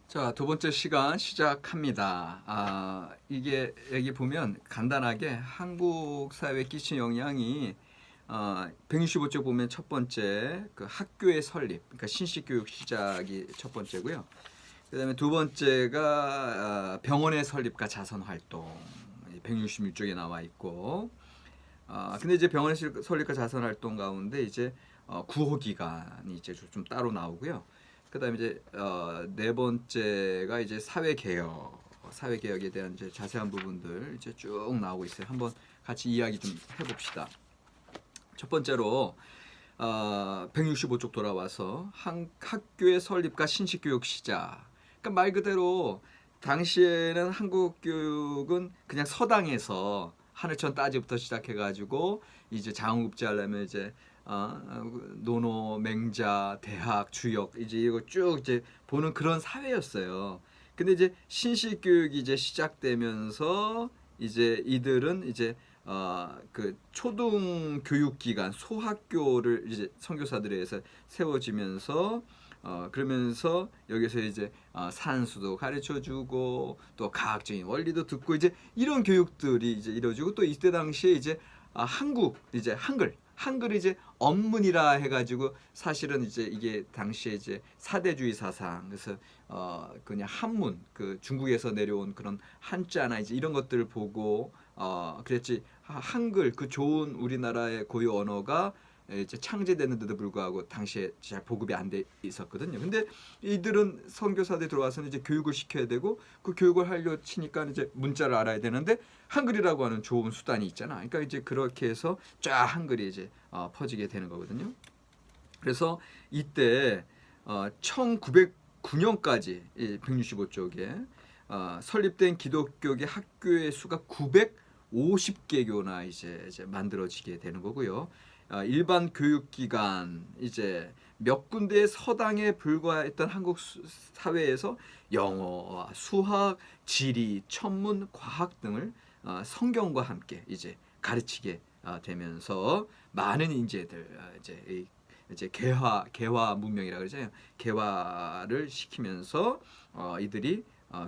자, 두 번째 시간 시작합니다. 이게 여기 보면 간단하게 한국 사회에 끼친 영향이 165쪽 보면 첫 번째 그 학교의 설립, 그러니까 신식교육 시작이 첫 번째고요. 그다음에 두 번째가 병원의 설립과 자선 활동, 166쪽에 나와 있고, 근데 이제 병원의 설립과 자선 활동 가운데 이제 구호 기간이 이제 좀 따로 나오고요. 그다음에 이제 네 번째가 이제 사회 개혁에 대한 이제 자세한 부분들 이제 쭉 나오고 있어요. 한번 같이 이야기 좀 해봅시다. 첫 번째로 165쪽 돌아와서 학교의 설립과 신식교육 시작. 그러니까 말 그대로 당시에는 한국 교육은 그냥 서당에서 하늘천 따지부터 시작해가지고 이제 장원급제 하려면 이제 노노, 맹자, 대학, 주역 이제 이거 쭉 이제 보는 그런 사회였어요. 근데 이제 신식 교육이 이제 시작되면서 이제 이들은 이제 그 초등 교육 기관 소학교를 이제 선교사들에 의해서 세워지면서 그러면서 여기서 이제 산수도 가르쳐 주고 또 과학적인 원리도 듣고 이제 이런 교육들이 이제 이루어지고 또 이때 당시에 이제 한국 이제 한글이 이제 언문이라 해가지고 사실은 이제 이게 당시에 이제 사대주의 사상 그래서 그냥 한문 그 중국에서 내려온 그런 한자나 이제 이런 것들을 보고 그랬지 한글 그 좋은 우리나라의 고유 언어가 이제 창제됐는데도 불구하고 당시에 잘 보급이 안 돼 있었거든요. 근데 이들은 선교사들이 들어와서는 이제 교육을 시켜야 되고 그 교육을 하려 치니까 이제 문자를 알아야 되는데 한글이라고 하는 좋은 수단이 있잖아. 그러니까 이제 그렇게 해서 쫙 한글이 이제 퍼지게 되는 거거든요. 그래서 이때 1909년까지 165쪽에 설립된 기독교계 학교의 수가 950개교나 이제 만들어지게 되는 거고요. 일반 교육기관 이제 몇 군데의 서당에 불과했던 한국 사회에서 영어와 수학, 지리, 천문, 과학 등을 성경과 함께 이제 가르치게 되면서 많은 인재들 이제 개화 문명이라 그러잖아요. 개화를 시키면서 이들이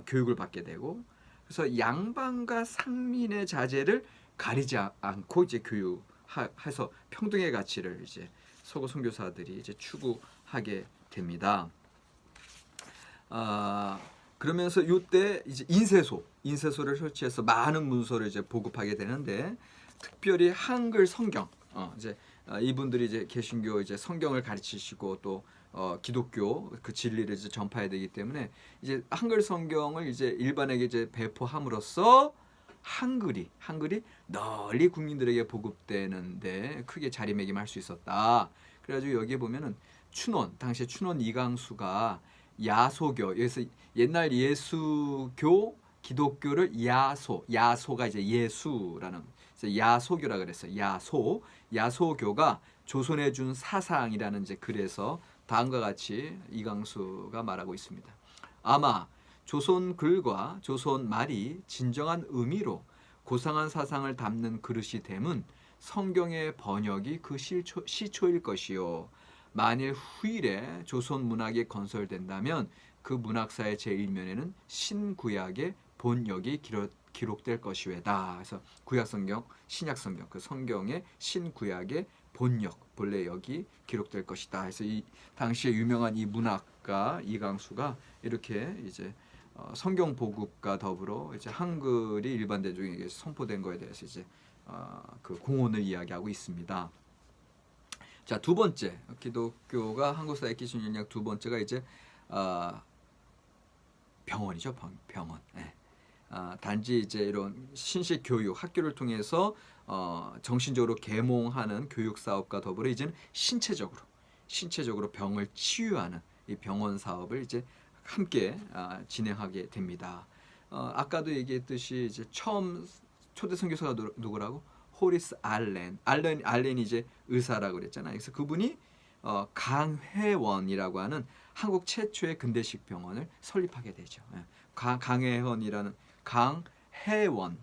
교육을 받게 되고 그래서 양반과 상민의 자제를 가리지 않고 이제 교육해서 평등의 가치를 이제 서구 선교사들이 이제 추구하게 됩니다. 그러면서 이때 이제 인쇄소를 설치해서 많은 문서를 이제 보급하게 되는데 특별히 한글 성경 이제 이분들이 이제 개신교 이제 성경을 가르치시고 또 기독교 그 진리를 이제 전파해야 되기 때문에 이제 한글 성경을 이제 일반에게 이제 배포함으로써 한글이 널리 국민들에게 보급되는데 크게 자리매김할 수 있었다. 그래가지고 여기에 보면은 당시에 춘원 이강수가 야소교 여기서 옛날 예수교 기독교를 야소가 이제 예수라는 야소교라 그랬어요. 야소교가 조선해 준 사상이라는 이제 글에서 다음과 같이 이강수가 말하고 있습니다. 아마 조선 글과 조선 말이 진정한 의미로 고상한 사상을 담는 그릇이 됨은 성경의 번역이 그 시초일 것이요. 만일 후일에 조선 문학이 건설된다면 그 문학사의 제1면에는 신구약의 본역이 기록될 것이외다. 그래서 구약성경, 신약성경, 그 성경의 신구약의 본래역이 기록될 것이다. 그래서 이 당시에 유명한 이 문학가 이강수가 이렇게 이제 성경 보급과 더불어 이제 한글이 일반 대중에게 선포된 거에 대해서 이제 그 공헌을 이야기하고 있습니다. 자, 두 번째 기독교가 한국 사회에 끼친 영향 두 번째가 이제 병원이죠. 병원. 네. 단지 이제 이런 신식 교육 학교를 통해서 정신적으로 계몽하는 교육 사업과 더불어 이제는 신체적으로 병을 치유하는 이 병원 사업을 이제 함께 진행하게 됩니다. 아까도 얘기했듯이 이제 처음 초대 선교사가 누구라고? 호리스 알렌이 이제 의사라고 그랬잖아요. 그래서 그분이 강회원이라고 하는 한국 최초의 근대식 병원을 설립하게 되죠. 강회원이라는 강회원.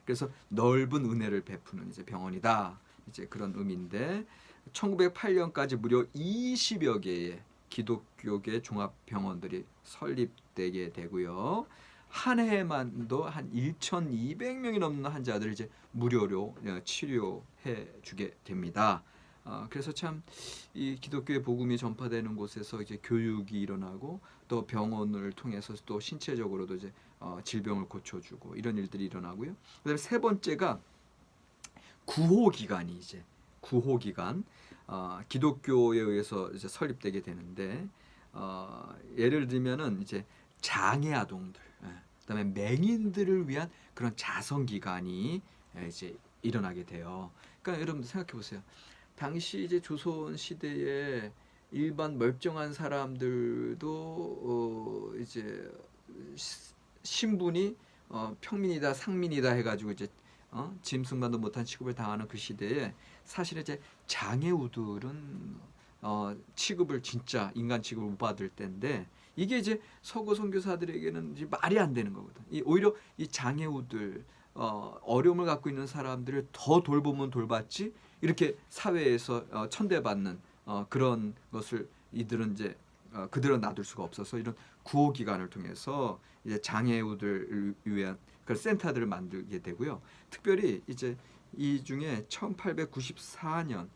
그래서 넓은 은혜를 베푸는 이제 병원이다. 이제 그런 의미인데 1908년까지 무려 20여 개의 기독교계 종합병원들이 설립되게 되고요. 한 해만도 한 1,200명이 넘는 환자들을 이제 무료로 치료해 주게 됩니다. 그래서 참 이 기독교의 복음이 전파되는 곳에서 이제 교육이 일어나고 또 병원을 통해서 또 신체적으로도 이제 질병을 고쳐주고 이런 일들이 일어나고요. 그다음에 세 번째가 구호기관이 이제 구호기관 기독교에 의해서 이제 설립되게 되는데 예를 들면은 이제 장애 아동들, 그다음에 맹인들을 위한 그런 자선기관이 이제 일어나게 돼요. 그러니까 여러분 생각해 보세요. 당시 이제 조선 시대에 일반 멀쩡한 사람들도 이제 신분이 평민이다 상민이다 해가지고 이제 짐승만도 못한 취급을 당하는 그 시대에 사실 이제 장애우들은 취급을 진짜 인간 취급을 못 받을 때인데 이게 이제 서구 선교사들에게는 이제 말이 안 되는 거거든. 오히려 이 장애우들 어려움을 갖고 있는 사람들을 더 돌보면 돌봤지 이렇게 사회에서 천대받는 그런 것을 이들은 이제 그들은 놔둘 수가 없어서 이런 구호기관을 통해서 이제 장애우들을 위한 그 센터들을 만들게 되고요. 특별히 이제 이 중에 1894년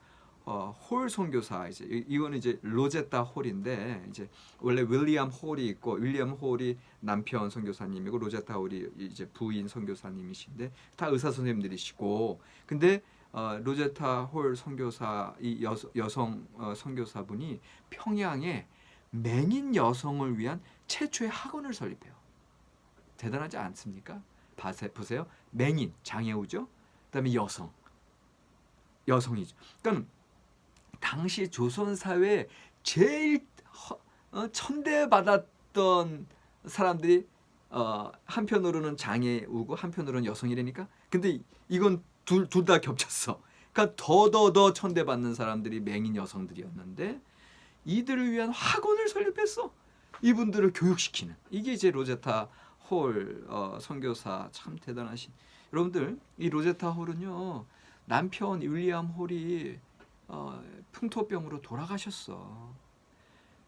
홀 선교사 이거는 이제 로제타 홀인데 이제 원래 윌리엄 홀이 있고 윌리엄 홀이 남편 선교사님이고 로제타 홀이 이제 부인 선교사님이신데 다 의사 선생님들이시고 근데 로제타 홀 선교사 이 여성 선교사분이 평양에 맹인 여성을 위한 최초의 학원을 설립해요. 대단하지 않습니까? 보세요. 맹인 장애우죠. 그다음에 여성이죠. 그러니까 당시 조선 사회에 제일 천대받았던 사람들이 한편으로는 장애우고 한편으로는 여성이라니까. 근데 이건 둘 다 겹쳤어. 그러니까 더 천대받는 사람들이 맹인 여성들이었는데 이들을 위한 학원을 설립했어. 이분들을 교육시키는. 이게 이제 로제타 홀 선교사 참 대단하신. 여러분들 이 로제타 홀은요 남편 윌리엄 홀이 풍토병으로 돌아가셨어.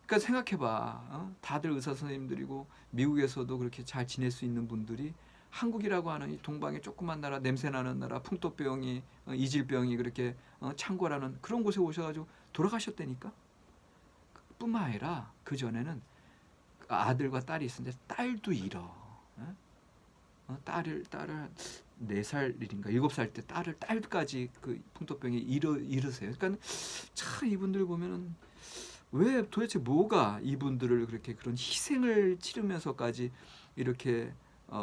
그러니까 생각해봐. 다들 의사 선생님들이고 미국에서도 그렇게 잘 지낼 수 있는 분들이 한국이라고 하는 이 동방의 조그만 나라, 냄새나는 나라, 풍토병이 이질병이 그렇게 창궐하는 그런 곳에 오셔가지고 돌아가셨다니까. 뿐만 아니라 그 전에는 아들과 딸이 있었는데 딸도 잃어. 딸을 4살인가 7살 때 딸까지 그 풍토병이 잃으세요. 그러니까 참 이분들 보면은 왜 도대체 뭐가 이분들을 그렇게 그런 희생을 치르면서까지 이렇게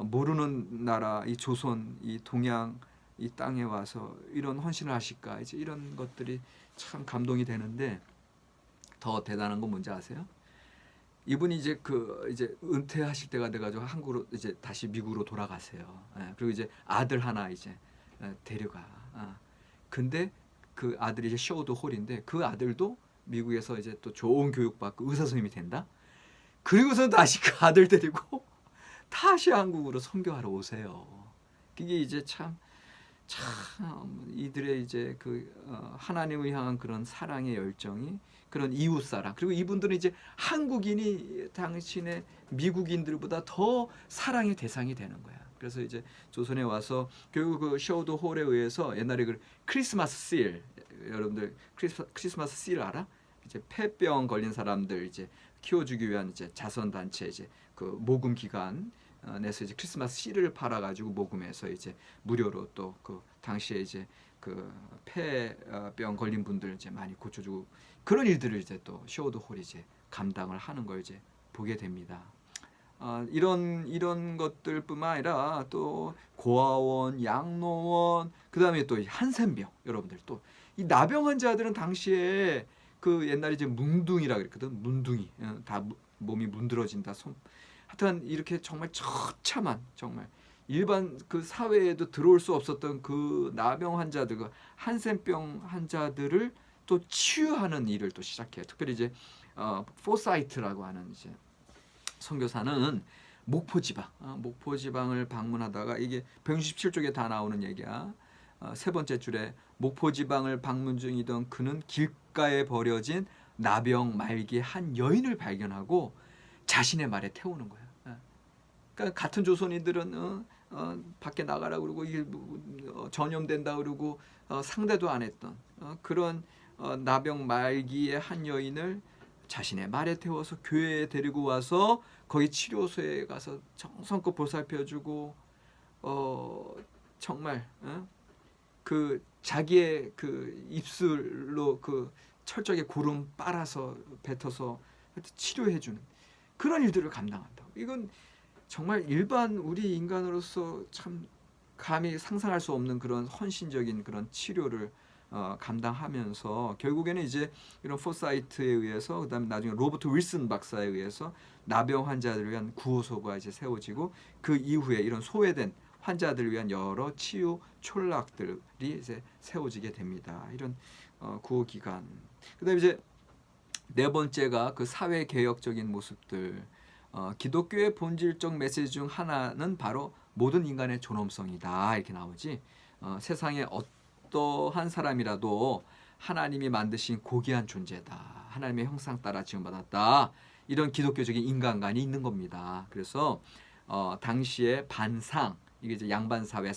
모르는 나라 이 조선 이 동양 이 땅에 와서 이런 헌신을 하실까 이제 이런 것들이 참 감동이 되는데 더 대단한 건 뭔지 아세요? 이분이 이제 이제 은퇴하실 때가 돼가지고 한국으로 이제 다시 미국으로 돌아가세요. 그리고 이제 아들 하나 이제 데려가. 근데 그 아들이 이제 쇼드 홀인데 그 아들도 미국에서 이제 또 좋은 교육받고 의사 선생님이 된다. 그리고서 다시 그 아들 데리고 다시 한국으로 선교하러 오세요. 이게 이제 참 이들의 이제 하나님을 향한 그런 사랑의 열정이 그런 이웃 사랑 그리고 이분들은 이제 한국인이 당신의 미국인들보다 더 사랑의 대상이 되는 거야. 그래서 이제 조선에 와서 결국 그 쇼드 홀에 의해서 옛날에 그 크리스마스 실 여러분들 크리스마스 실 알아? 이제 폐병 걸린 사람들 이제 키워주기 위한 이제 자선 단체 이제 그 모금 기관 내서 이제 크리스마스 씨를 팔아가지고 모금해서 이제 무료로 또 그 당시에 이제 그 폐병 걸린 분들 이제 많이 고쳐주고 그런 일들을 이제 또 쇼드 홀이 이제 감당을 하는 걸 이제 보게 됩니다. 이런 것들뿐만 아니라 또 고아원, 양로원, 그 다음에 또 한센병 여러분들 또 이 나병 환자들은 당시에 그 옛날에 이제 뭉둥이라 그랬거든. 문둥이 다 몸이 문드러진다. 하여튼 이렇게 정말 처참한 정말 일반 그 사회에도 들어올 수 없었던 그 나병 환자들, 그 한센병 환자들을 또 치유하는 일을 또 시작해요. 특별히 이제 포사이트라고 하는 이제 선교사는 목포 지방을 방문하다가 이게 167쪽에 다 나오는 얘기야. 세 번째 줄에 목포 지방을 방문 중이던 그는 길가에 버려진 나병 말기의 한 여인을 발견하고 자신의 말에 태우는 거야. 그러니까 같은 조선인들은 밖에 나가라 그러고 이게 전염된다 그러고 상대도 안 했던 그런 나병 말기의 한 여인을 자신의 말에 태워서 교회에 데리고 와서 거기 치료소에 가서 정성껏 보살펴주고 정말 그 자기의 그 입술로 그 철저하게 고름 빨아서 뱉어서 치료해주는 그런 일들을 감당한다고. 이건 정말 일반 우리 인간으로서 참 감히 상상할 수 없는 그런 헌신적인 그런 치료를 감당하면서 결국에는 이제 이런 포사이트에 의해서 그다음에 나중에 로버트 윌슨 박사에 의해서 나병 환자들을 위한 구호소가 이제 세워지고 그 이후에 이런 소외된 환자들을 위한 여러 치유 촌락들이 이제 세워지게 됩니다. 이런 구호 기관. 그다음에 이제 네 번째가 그 사회 개혁적인 모습들. 기독교의 본질적 메시지 중 하나는 바로 모든 인간의 존엄성이다 이렇게 나오지. 세상에 어떠한 사람이라도 하나님이 만드신 고귀한 존재다. 하나님의 형상 따라 지음받았다. 이런 기독교적인 인간관이 있는 겁니다. 그래서 당시에 반상 이게 이제 양반 사회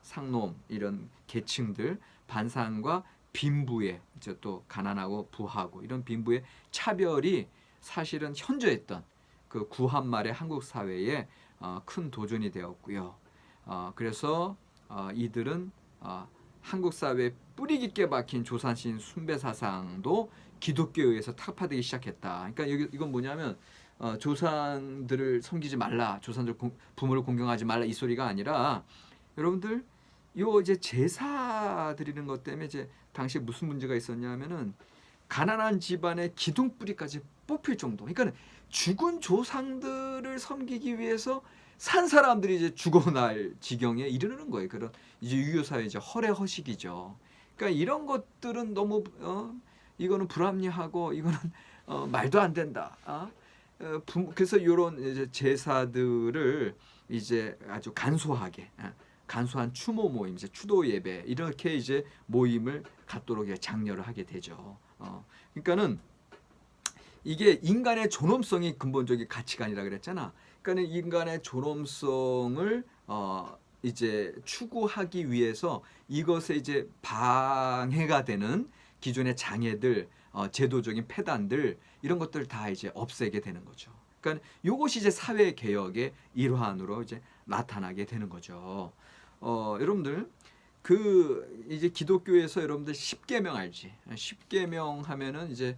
상놈 이런 계층들 반상과 빈부의 이제 또 가난하고 부하고 이런 빈부의 차별이 사실은 현저했던 그 구한말의 한국 사회에 큰 도전이 되었고요. 그래서 이들은 한국 사회에 뿌리 깊게 박힌 조산신 숭배 사상도 기독교에 의해서 타파되기 시작했다. 그러니까 이건 뭐냐면 조상들을 섬기지 말라, 조상들 부모를 공경하지 말라 이 소리가 아니라 여러분들 요 이제 제사 드리는 것 때문에 이제 당시에 무슨 문제가 있었냐면은 가난한 집안의 기둥뿌리까지 뽑힐 정도. 그러니까 죽은 조상들을 섬기기 위해서 산 사람들이 이제 죽어날 지경에 이르는 거예요. 그런 이제 유교 사회 이제 허례허식이죠. 그러니까 이런 것들은 너무 이거는 불합리하고 이거는 말도 안 된다. 그래서 이런 이제 제사들을 이제 아주 간소하게 간소한 추모 모임, 이제 추도 예배 이렇게 이제 모임을 갖도록 장려를 하게 되죠. 그러니까는 이게 인간의 존엄성이 근본적인 가치관이라 그랬잖아. 그러니까는 인간의 존엄성을 이제 추구하기 위해서 이것에 이제 방해가 되는 기존의 장애들, 제도적인 폐단들 이런 것들 다 이제 없애게 되는 거죠. 그러니까 이것이 이제 사회 개혁의 일환으로 이제 나타나게 되는 거죠. 여러분들 그 이제 기독교에서 여러분들 십계명 알지? 십계명 하면은 이제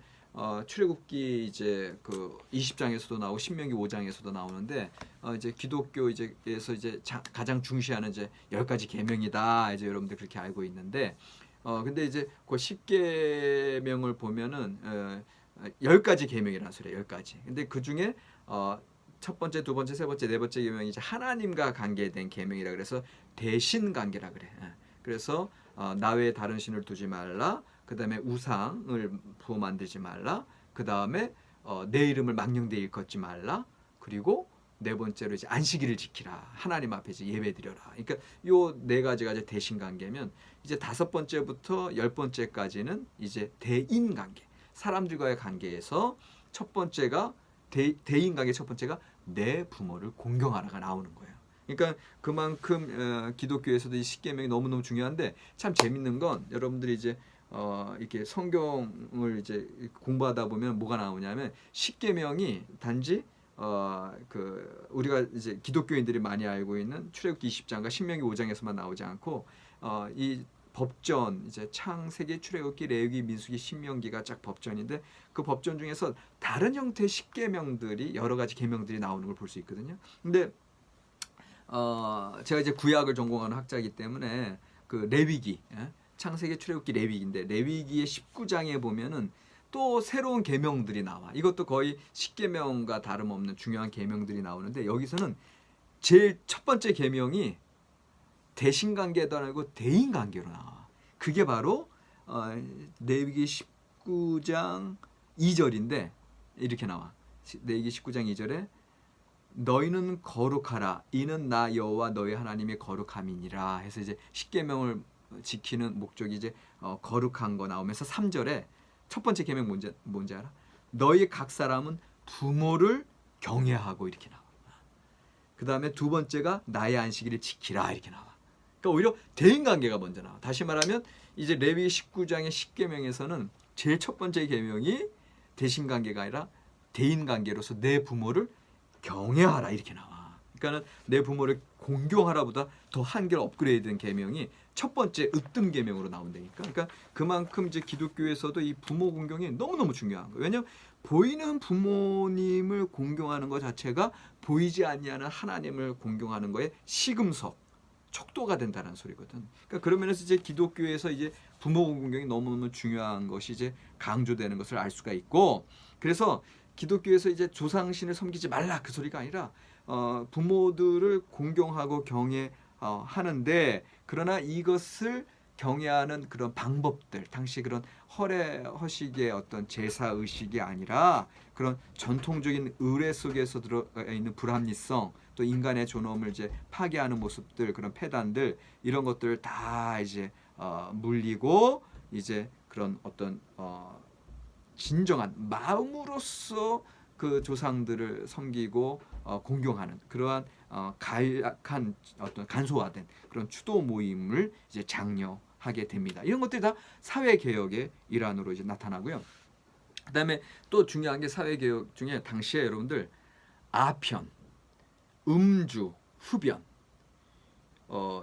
출애굽기 이제 그 20장에서도 나오고 신명기 5장에서도 나오는데 이제 기독교 이제에서 이제 가장 중시하는 이제 10가지 계명이다. 이제 여러분들 그렇게 알고 있는데 근데 이제 그 10계명을 보면은 10가지 계명이라는 소리예요. 10가지. 근데 그중에 첫 번째, 두 번째, 세 번째, 네 번째 계명이 이제 하나님과 관계된 계명이라 그래서 대신 관계라 그래. 그래서 나 외에 다른 신을 두지 말라. 그다음에 우상을 부어 만들지 말라. 그다음에 내 이름을 망령되이 일컫지 말라. 그리고 네 번째로 이제 안식일을 지키라. 하나님 앞에 이제 예배드려라. 그러니까 요 네 가지가 이제 대신 관계면 이제 다섯 번째부터 열 번째까지는 이제 대인 관계. 사람들과의 관계에서 첫 번째가 대인 관계 첫 번째가 내 부모를 공경하라가 나오는 거예요. 그러니까 그만큼 기독교에서도 이 십계명이 너무너무 중요한데 참 재밌는 건 여러분들이 이제 이렇게 성경을 이제 공부하다 보면 뭐가 나오냐면 십계명이 단지 그 우리가 이제 기독교인들이 많이 알고 있는 출애굽기 20장과 신명기 5장에서만 나오지 않고 이 법전 이제 창세기, 출애굽기, 레위기, 민수기, 신명기가 쫙 법전인데 그 법전 중에서 다른 형태의 십계명들이 여러 가지 계명들이 나오는 걸 볼 수 있거든요. 근데 제가 이제 구약을 전공하는 학자이기 때문에 그 레위기, 창세기, 출애굽기, 레위기인데 레위기의 19장에 보면은 또 새로운 계명들이 나와. 이것도 거의 십계명과 다름없는 중요한 계명들이 나오는데 여기서는 제일 첫 번째 계명이 대신관계도 아니고 대인관계로 나와. 그게 바로 레위기 19장 2절인데 이렇게 나와. 레위기 19장 2절에 너희는 거룩하라. 이는 나 여호와 너희 하나님의 거룩함이니라. 해서 이제 십계명을 지키는 목적이 이제 거룩한 거 나오면서 3절에 첫 번째 계명 뭔지 알아? 너희 각 사람은 부모를 경외하고 이렇게 나와. 그 다음에 두 번째가 나의 안식일을 지키라 이렇게 나와. 그러니까 오히려 대인관계가 먼저 나와. 다시 말하면 이제 레위 19장의 10계명에서는 제일 첫 번째 계명이 대신관계가 아니라 대인관계로서 내 부모를 경외하라 이렇게 나와. 그러니까는 내 부모를 공경하라보다 더 한결 업그레이드된 계명이 첫 번째 으뜸 계명으로 나온다니까. 그러니까 그만큼 이제 기독교에서도 이 부모 공경이 너무너무 중요한 거예요. 왜냐하면 보이는 부모님을 공경하는 것 자체가 보이지 아니하는 하나님을 공경하는 거에 시금석, 척도가 된다는 소리거든. 그러니까 그런 면에서 이제 기독교에서 이제 부모 공경이 너무너무 중요한 것이 이제 강조되는 것을 알 수가 있고, 그래서 기독교에서 이제 조상신을 섬기지 말라 그 소리가 아니라 부모들을 공경하고 경외하는데, 그러나 이것을 경외하는 그런 방법들, 당시 그런 허례허식의 어떤 제사 의식이 아니라 그런 전통적인 의례 속에서 들어있는 불합리성, 또 인간의 존엄을 이제 파괴하는 모습들, 그런 폐단들, 이런 것들을 다 이제 물리고 이제 그런 어떤 진정한 마음으로써 그 조상들을 섬기고 공경하는 그러한 가약한 어떤 간소화된 그런 추도 모임을 이제 장려하게 됩니다. 이런 것들이 다 사회 개혁의 일환으로 이제 나타나고요. 그다음에 또 중요한 게 사회 개혁 중에 당시에 여러분들 아편, 음주, 흡연,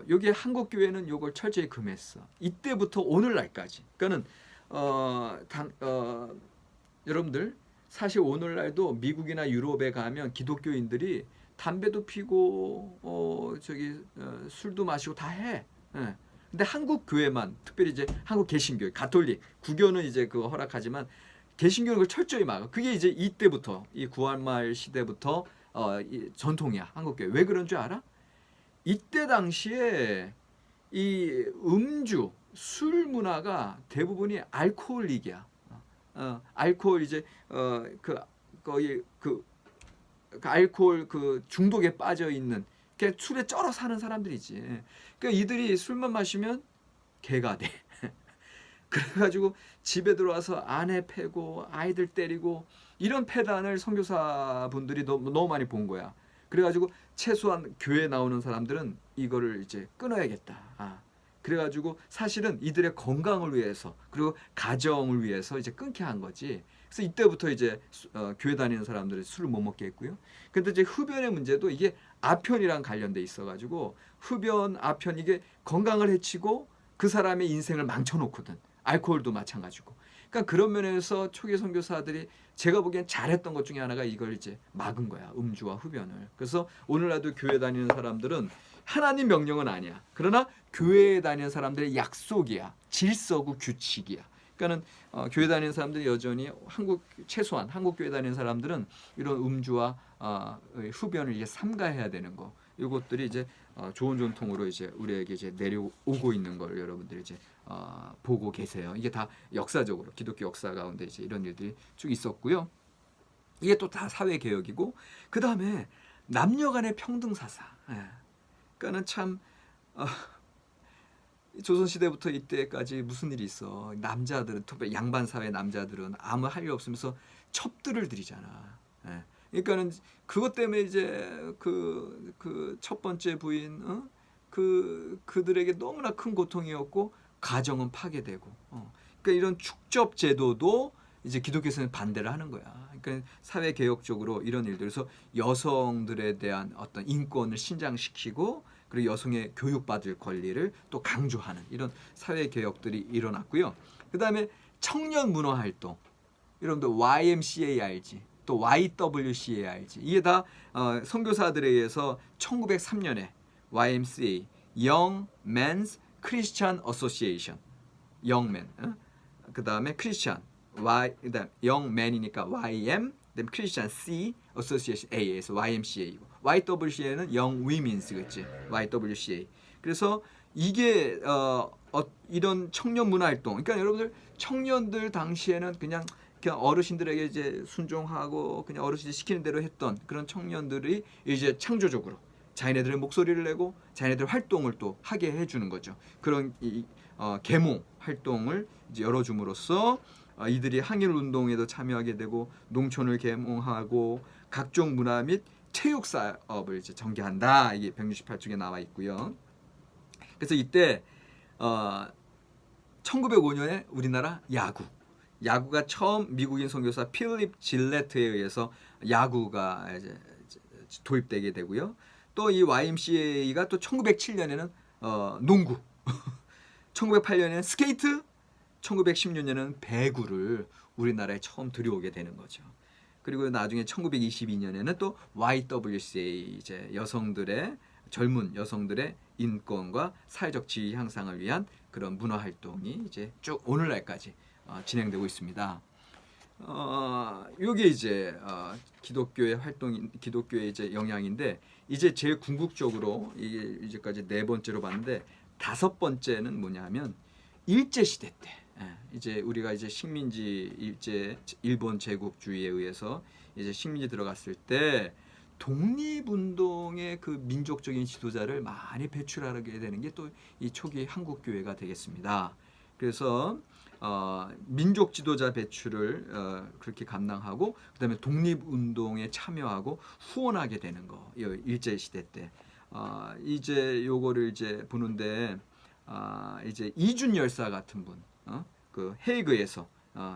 여기 한국 교회는 요걸 철저히 금했어. 이때부터 오늘날까지. 그러니까는 여러분들 사실 오늘날도 미국이나 유럽에 가면 기독교인들이 담배도 피고 술도 마시고 다 해. 예. 근데 한국 교회만, 특별히 이제 한국 개신교, 가톨릭, 구교는 이제 그거 허락하지만 개신교는 그걸 철저히 막아. 그게 이제 이때부터 이 구한말 시대부터 이 전통이야, 한국 교회. 왜 그런 줄 알아? 이때 당시에 이 음주, 술 문화가 대부분이 알코올릭이야. 알코올 이제 거의 그 알코올 그 중독에 빠져 있는, 그 술에 쩔어 사는 사람들이지. 그러니까 이들이 술만 마시면 개가 돼. 그래가지고 집에 들어와서 아내 패고 아이들 때리고 이런 패단을 선교사분들이 너무 많이 본 거야. 그래가지고 최소한 교회 나오는 사람들은 이거를 이제 끊어야겠다. 그래가지고 사실은 이들의 건강을 위해서 그리고 가정을 위해서 이제 끊게 한 거지. 그래서 이때부터 이제 교회 다니는 사람들이 술을 못 먹게 했고요. 근데 이제 흡연의 문제도 이게 아편이랑 관련돼 있어가지고 흡연, 아편 이게 건강을 해치고 그 사람의 인생을 망쳐놓거든. 알코올도 마찬가지고. 그러니까 그런 면에서 초기 선교사들이 제가 보기엔 잘했던 것 중에 하나가 이걸 이제 막은 거야. 음주와 흡연을. 그래서 오늘날도 교회 다니는 사람들은 하나님 명령은 아니야. 그러나 교회에 다니는 사람들의 약속이야. 질서고 규칙이야. 그러니까는 교회 다니는 사람들이 여전히 최소한 한국 교회 다니는 사람들은 이런 음주와 흡연을 이제 삼가해야 되는 거. 이것들이 이제 좋은 전통으로 이제 우리에게 이제 내려오고 있는 걸 여러분들이 이제 보고 계세요. 이게 다 역사적으로 기독교 역사 가운데 이제 이런 일들이 쭉 있었고요. 이게 또 다 사회 개혁이고, 그 다음에 남녀간의 평등 사상. 그러니까는 참 조선 시대부터 이때까지 무슨 일이 있어? 남자들은, 특히 양반 사회 남자들은 아무 할 일 없으면서 첩들을 들이잖아. 그러니까는 그것 때문에 이제 그 첫 번째 부인 그들에게 너무나 큰 고통이었고 가정은 파괴되고. 그러니까 이런 축접 제도도 이제 기독교에서는 반대를 하는 거야. 그러니까 사회 개혁적으로 이런 일들, 그래서 여성들에 대한 어떤 인권을 신장시키고 그리고 여성의 교육받을 권리를 또 강조하는 이런 사회 개혁들이 일어났고요. 그 다음에 청년 문화 활동, 여러분들 YMCA 알지? 또 YWCA 알지? 이게 다 선교사들에 의해서 1903년에 YMCA, Young Men's Christian Association, Young Men, 그 다음에 Christian, 그다음 Young Men이니까 YM, 그다음 Christian C, Association A에서 YMCA이고, YWCA는 Young Women's 그치? YWCA. 그래서 이게 이런 청년 문화 활동, 그러니까 여러분들 청년들 당시에는 그냥 어르신들에게 이제 순종하고 그냥 어르신이 시키는 대로 했던 그런 청년들이 이제 창조적으로 자기네들의 목소리를 내고 자기네들 활동을 또 하게 해주는 거죠. 그런 계몽 활동을 이제 열어줌으로써 이들이 항일 운동에도 참여하게 되고 농촌을 계몽하고 각종 문화 및 체육 사업을 이제 전개한다. 이게 168쪽에 나와 있고요. 그래서 이때 1905년에 우리나라 야구가 처음 미국인 선교사 필립 질레트에 의해서 야구가 이제 도입되게 되고요. 또 이 YMCA가 또 1907년에는 농구, 1908년에는 스케이트, 1916년에는 배구를 우리나라에 처음 들여오게 되는 거죠. 그리고 나중에 1922년에는 또 YWCA 이제 젊은 여성들의 인권과 사회적 지위 향상을 위한 그런 문화 활동이 이제 쭉 오늘날까지 진행되고 있습니다. 요게 이제 기독교의 기독교의 이제 영향인데 이제 제일 궁극적으로 이게 이제까지 네 번째로 봤는데 다섯 번째는 뭐냐면 일제 시대 때 이제 우리가 이제 식민지 일본 제국주의에 의해서 이제 식민지 들어갔을 때 독립운동의 그 민족적인 지도자를 많이 배출하게 되는 게 또 이 초기 한국 교회가 되겠습니다. 그래서 민족 지도자 배출을 그렇게 감당하고 그다음에 독립운동에 참여하고 후원하게 되는 거. 일제 시대 때 이제 요거를 이제 보는데 이제 이준 열사 같은 분, 그 헤이그에서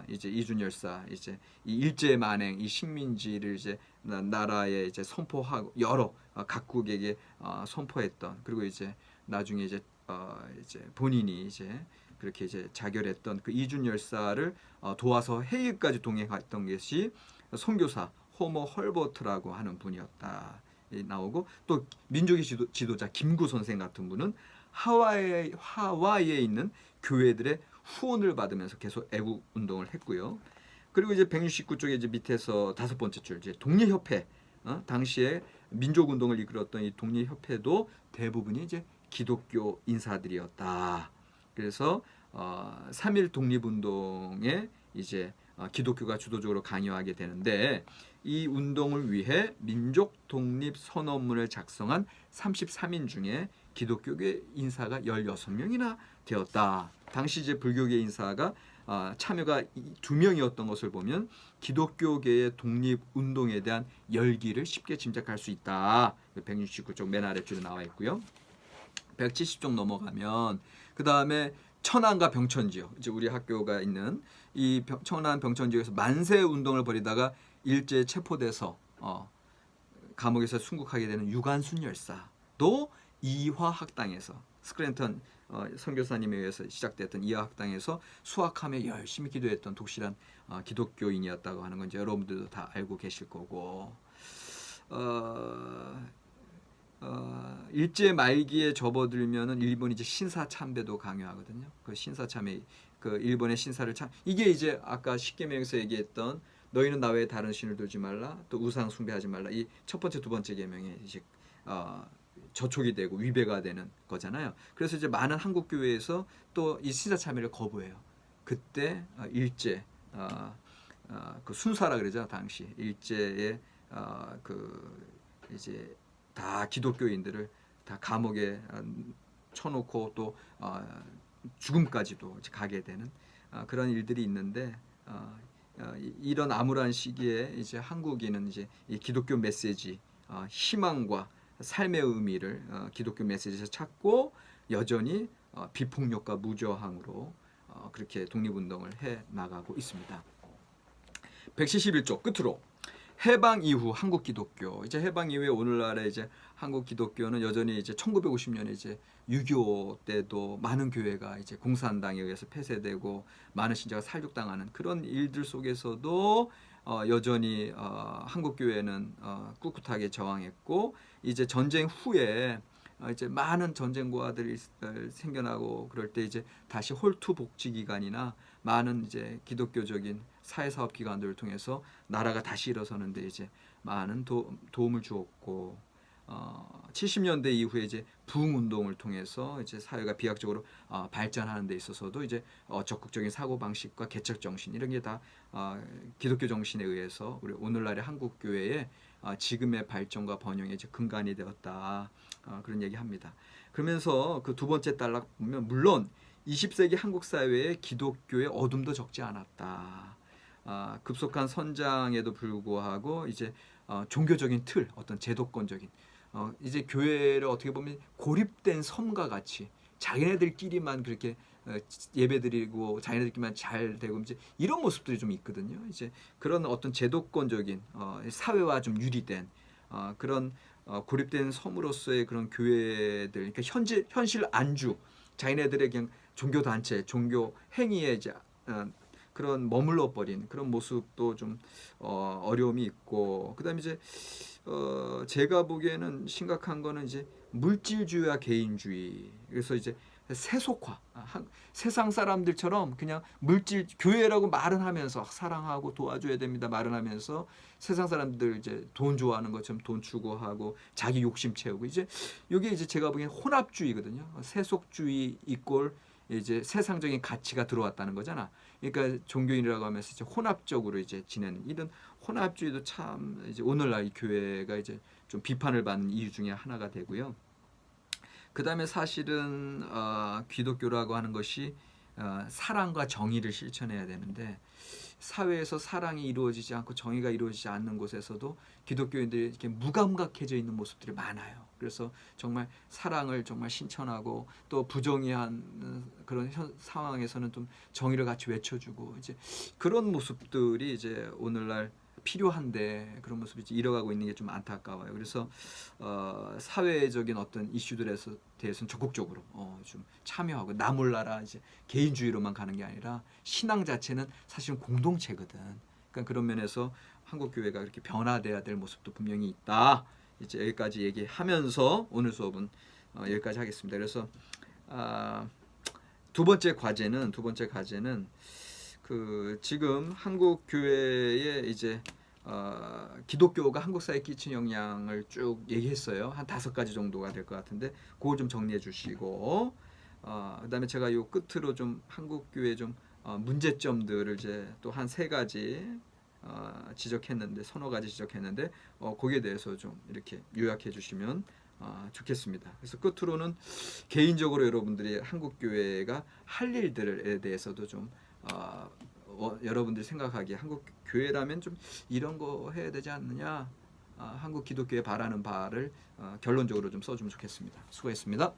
이제 이준 열사 이제 이 일제 만행 이 식민지를 이제 나라에 이제 선포하고 여러 각국에게 선포했던 그리고 이제 나중에 이제 본인이 이제 그렇게 이제 자결했던 그 이준 열사를 도와서 헤이그까지 동행했던 것이 선교사 호모 헐버트라고 하는 분이었다. 나오고 또 민족의 지도자 김구 선생 같은 분은 하와이에 있는 교회들의 후원을 받으면서 계속 애국 운동을 했고요. 그리고 이제 169쪽에 이제 밑에서 다섯 번째 줄 이제 독립협회 당시에 민족 운동을 이끌었던 이 독립협회도 대부분이 이제 기독교 인사들이었다. 그래서 3.1 독립운동에 이제 기독교가 주도적으로 관여하게 되는데 이 운동을 위해 민족 독립 선언문을 작성한 33인 중에 기독교계 인사가 16명이나 되었다. 당시 이제 불교계 인사가 참여가 2명이었던 것을 보면 기독교계의 독립 운동에 대한 열기를 쉽게 짐작할 수 있다. 169쪽 맨 아래줄에 나와 있고요. 170쪽 넘어가면 그 다음에 천안과 병천 지역, 이제 우리 학교가 있는 이 천안 병천 지역에서 만세 운동을 벌이다가 일제에 체포돼서 감옥에서 순국하게 되는 유관순 열사도 이화학당에서 스크랜턴 선교사님에 의해서 시작됐던 이화학당에서 수학하며 열심히 기도했던 독실한 기독교인이었다고 하는 건 이제 여러분들도 다 알고 계실 거고 일제 말기에 접어들면은 일본이 이제 신사 참배도 강요하거든요. 그 신사 참배, 그 일본의 신사를 이게 이제 아까 십계명에서 얘기했던 너희는 나 외에 다른 신을 두지 말라, 또 우상 숭배하지 말라. 이 첫 번째, 두 번째 계명에 이제 저촉이 되고 위배가 되는 거잖아요. 그래서 이제 많은 한국 교회에서 또 이 신사 참배를 거부해요. 그때 일제 그 순사라 그러죠. 당시 일제의 그 이제 다 기독교인들을 다 감옥에 쳐놓고 또 죽음까지도 가게 되는 그런 일들이 있는데 이런 암울한 시기에 이제 한국인은 이제 이 기독교 메시지 희망과 삶의 의미를 기독교 메시지에서 찾고 여전히 비폭력과 무저항으로 그렇게 독립운동을 해 나가고 있습니다. 171쪽 끝으로 해방 이후 한국 기독교 이제 해방 이후에 오늘날의 이제 한국 기독교는 여전히 이제 1950년에 이제 6.25 때도 많은 교회가 이제 공산당에 의해서 폐쇄되고 많은 신자가 살육당하는 그런 일들 속에서도 여전히 한국 교회는 꿋꿋하게 저항했고 이제 전쟁 후에 이제 많은 전쟁고아들이 생겨나고 그럴 때 이제 다시 홀투 복지 기간이나 많은 이제 기독교적인 사회사업 기관들을 통해서 나라가 다시 일어서는데 이제 많은 도움을 주었고 70년대 이후에 이제 부흥 운동을 통해서 이제 사회가 비약적으로 발전하는 데 있어서도 이제 적극적인 사고 방식과 개척 정신 이런 게 다 기독교 정신에 의해서 우리 오늘날의 한국 교회의 지금의 발전과 번영의 이제 근간이 되었다 그런 얘기합니다. 그러면서 그 두 번째 단락 보면 물론 20세기 한국 사회에 기독교의 어둠도 적지 않았다. 급속한 선장에도 불구하고 이제 종교적인 틀, 어떤 제도권적인 이제 교회를 어떻게 보면 고립된 섬과 같이 자기네들끼리만 그렇게 예배드리고 자기네들끼리만 잘 되고 이제 이런 모습들이 좀 있거든요. 이제 그런 어떤 제도권적인 사회와 좀 유리된 그런 고립된 섬으로서의 그런 교회들, 그러니까 현실 안주, 자기네들의 그냥 종교 단체, 종교 행위에 이제 그런 머물러 버린 그런 모습도 좀 어려움이 있고, 그다음에 이제 제가 보기에는 심각한 거는 이제 물질주의와 개인주의. 그래서 이제 세속화, 세상 사람들처럼 그냥 물질 교회라고 말은 하면서 사랑하고 도와줘야 됩니다 말은 하면서 세상 사람들 이제 돈 좋아하는 것처럼 돈 추구하고 자기 욕심 채우고, 이제 이게 이제 제가 보기엔 혼합주의거든요. 세속주의 이꼴 이제 세상적인 가치가 들어왔다는 거잖아. 그러니까 종교인이라고 하면서 이제 혼합적으로 이제 지내는 이런 혼합주의도 참 이제 오늘날 이 교회가 이제 좀 비판을 받는 이유 중에 하나가 되고요. 그 다음에 사실은 기독교라고 하는 것이 사랑과 정의를 실천해야 되는데, 사회에서 사랑이 이루어지지 않고 정의가 이루어지지 않는 곳에서도 기독교인들이 이렇게 무감각해져 있는 모습들이 많아요. 그래서 정말 사랑을 정말 신천하고 또 부정의한 그런 상황에서는 좀 정의를 같이 외쳐주고, 이제 그런 모습들이 이제 오늘날 필요한데 그런 모습이 잃어가고 있는 게 좀 안타까워요. 그래서 사회적인 어떤 이슈들에 대해서는 적극적으로 좀 참여하고, 나 몰라라 이제 개인주의로만 가는 게 아니라 신앙 자체는 사실은 공동체거든. 그러니까 그런 면에서 한국 교회가 그렇게 변화돼야 될 모습도 분명히 있다. 이제 여기까지 얘기하면서 오늘 수업은 여기까지 하겠습니다. 그래서 두 번째 과제는 그 지금 한국 교회에 이제 기독교가 한국 사회에 끼친 영향을 쭉 얘기했어요. 한 5가지 정도가 될 것 같은데 그걸 좀 정리해 주시고, 그다음에 제가 요 끝으로 좀 한국 교회 좀 문제점들을 이제 또 한 3가지 지적했는데, 서너 가지 지적했는데 거기에 대해서 좀 이렇게 요약해 주시면 좋겠습니다. 그래서 끝으로는 개인적으로 여러분들이 한국 교회가 할 일들에 대해서도 좀 여러분들이 생각하기에 한국 교회라면 좀 이런 거 해야 되지 않느냐, 한국 기독교에 바라는 바를 결론적으로 좀 써주면 좋겠습니다. 수고했습니다.